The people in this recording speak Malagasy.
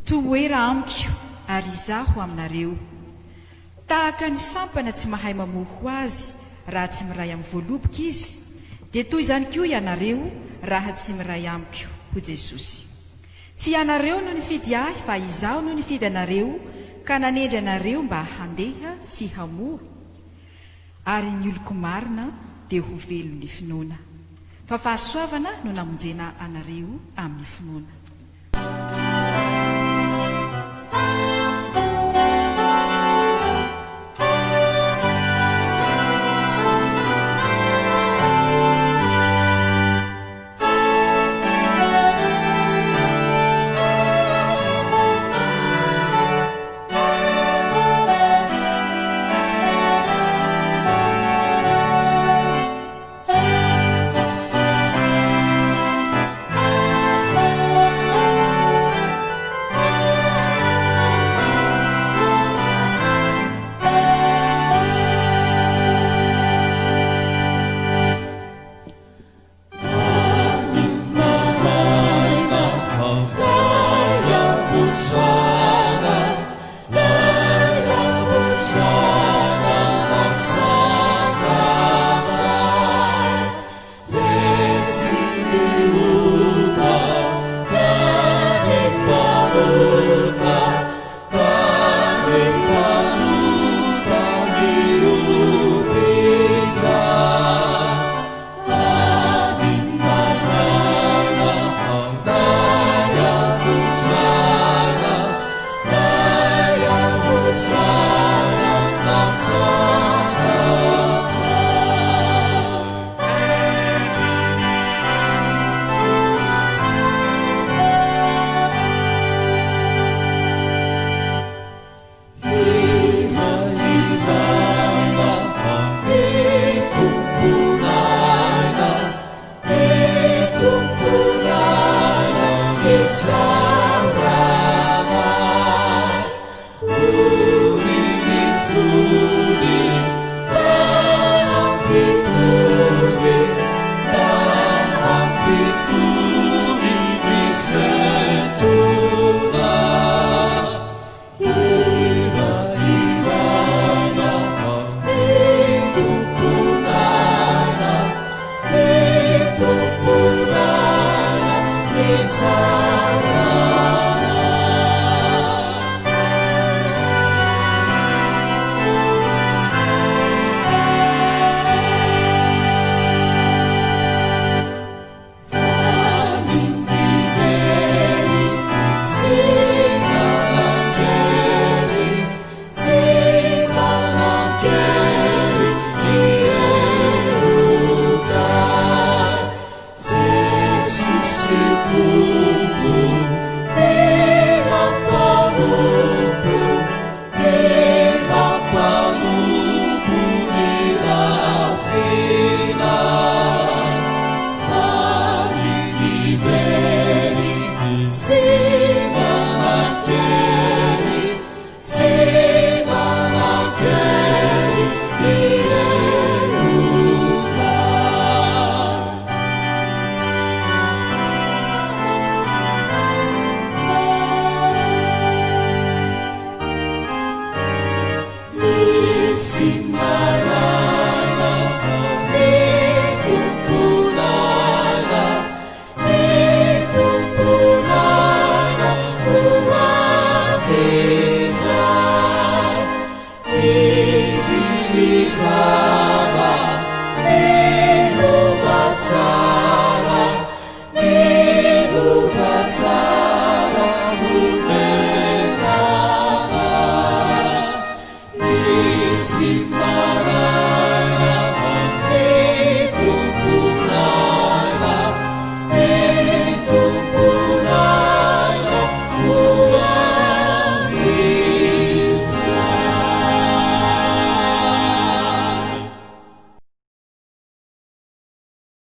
toera amiko ary izaho aminareo tahaka ny sampana tsy mahay mamoho azy raha tsy miray amin'ny voaloboka izy dia toy izany koa ianareo raha tsy miray amiko ho Jesosy. Tsy ianareo no nifidy ahy fa izaho no nifidy anareo ka nanendry anareo mba handeha sy hamoro, ary ny oloko marina dia ho velo ny finoana. Fa fahasoavana no namonjena anareo amin'ny finoana. See